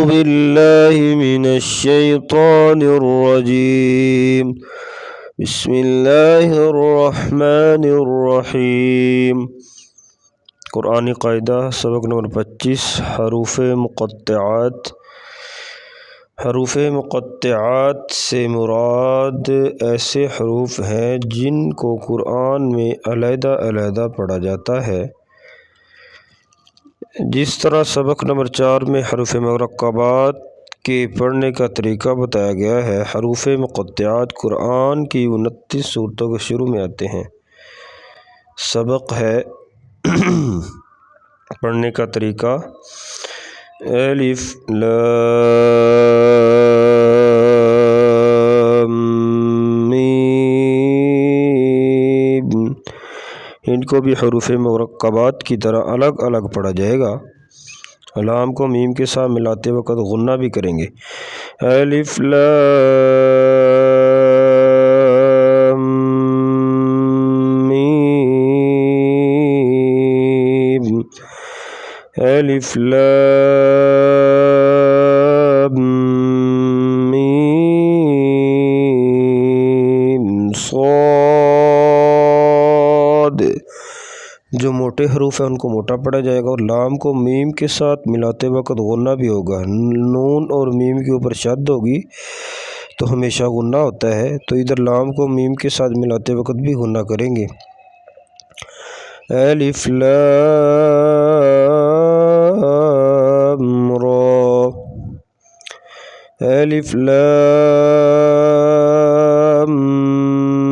بالله من الشيطان الرجيم بسم الله الرحمن الرحیم۔ قرآنی قاعدہ سبق نمبر 25 حروف مقطعات۔ حروف مقطعات سے مراد ایسے حروف ہیں جن کو قرآن میں علیحدہ علیحدہ پڑھا جاتا ہے، جس طرح سبق نمبر 4 میں حروف مرکبات کے پڑھنے کا طریقہ بتایا گیا ہے۔ حروف مقطعات قرآن کی 29 سورتوں کے شروع میں آتے ہیں۔ سبق ہے پڑھنے کا طریقہ: الف لام میم، ان کو بھی حروف مرکبات کی طرح الگ الگ پڑھا جائے گا۔ لام کو میم کے ساتھ ملاتے وقت غنہ بھی کریں گے۔ الف لام میم، الف لام میم صاد۔ جو موٹے حروف ہیں ان کو موٹا پڑھا جائے گا اور لام کو میم کے ساتھ ملاتے وقت غنہ بھی ہوگا۔ نون اور میم کے اوپر شد ہوگی تو ہمیشہ غنہ ہوتا ہے، تو ادھر لام کو میم کے ساتھ ملاتے وقت بھی غنہ کریں گے۔ الف لام را، الف لام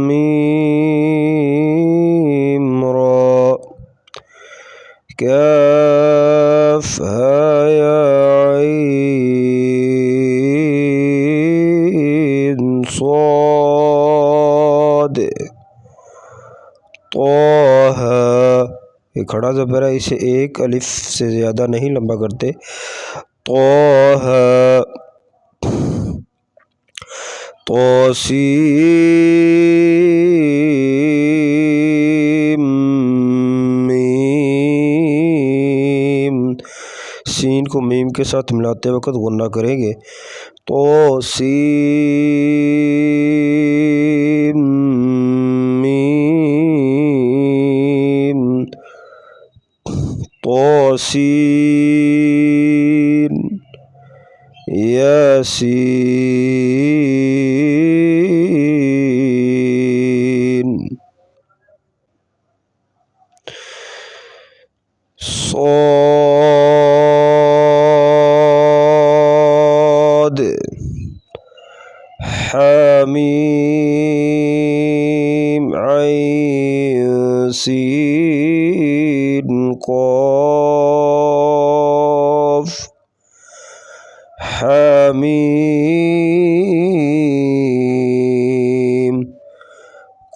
میم را، کاف ہا یا عین صاد، طہ۔ یہ کھڑا زبر ہے، اسے ایک الف سے زیادہ نہیں لمبا کرتے۔ طہ، طاسیم میم، سین کو میم کے ساتھ ملاتے وقت غنہ کریں گے۔ طاسیم میم، طاسین، یاسین، صاد، حامیم عین سین قاف، حامیم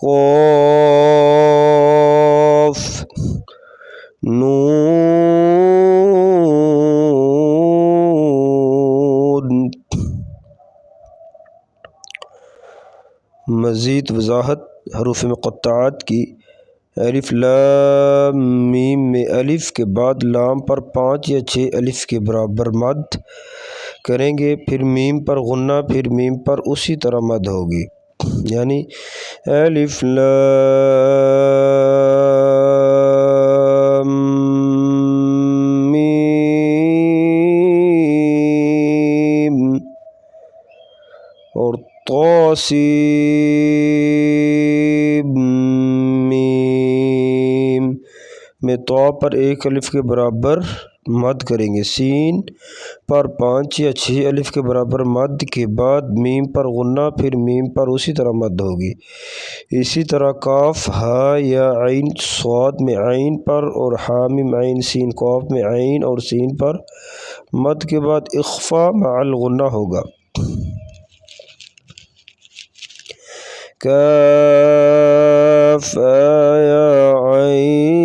قاف، نون۔ مزید وضاحت حروف مقطعات کی: الف لام میم میں الف کے بعد لام پر 5 یا 6 الف کے برابر مد کریں گے، پھر میم پر غنہ، پھر میم پر اسی طرح مد ہوگی، یعنی الف لام میم اور طاسیم میم میں طا پر 1 الف کے برابر مد کریں گے، سین پر 5 یا 6 الف کے برابر مد کے بعد میم پر غنہ، پھر میم پر اسی طرح مد ہوگی۔ اسی طرح کاف ہا یا عین صاد میں عین پر اور حامیم عین سین قاف میں عین اور سین پر مد کے بعد اخفا مع الغنہ ہوگا۔ کاف یا عین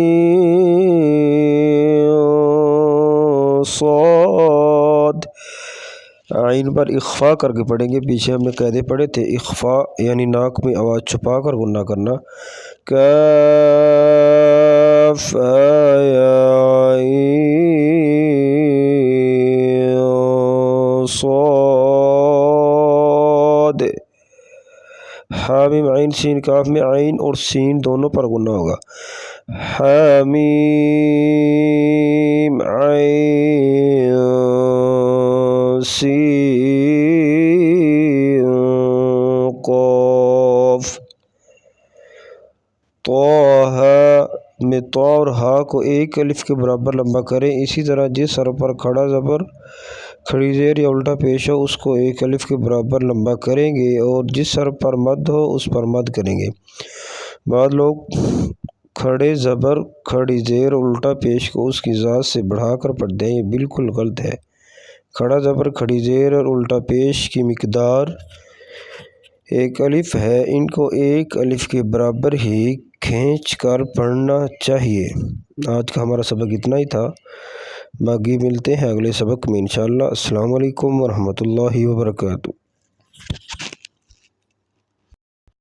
صاد، عین پر اخفا کر کے پڑھیں گے، پیچھے ہم نے قاعدے پڑھے تھے، اخفا یعنی ناک میں آواز چھپا کر غنہ کرنا۔ کاف یا عین صاد حامیم عین سین کاف میں عین اور سین دونوں پر غنہ ہوگا حامیم عین سین قاف طہ میں طا اور ہا کو ایک الف کے برابر لمبا کریں اسی طرح جس حرف پر کھڑا زبر کھڑی زیر یا الٹا پیش ہو اس کو ایک الف کے برابر لمبا کریں گے اور جس حرف پر مد ہو اس پر مد کریں گے بعض لوگ کھڑے زبر کھڑی زیر الٹا پیش کو اس کی ذات سے بڑھا کر پڑھتے ہیں یہ بالکل غلط ہے کھڑا زبر کھڑی زیر اور الٹا پیش کی مقدار ایک الف ہے ان کو ایک الف کے برابر ہی کھینچ کر پڑھنا چاہیے آج کا ہمارا سبق اتنا ہی تھا باقی ملتے ہیں اگلے سبق میں انشاءاللہ السلام علیکم ورحمۃ اللہ وبرکاتہ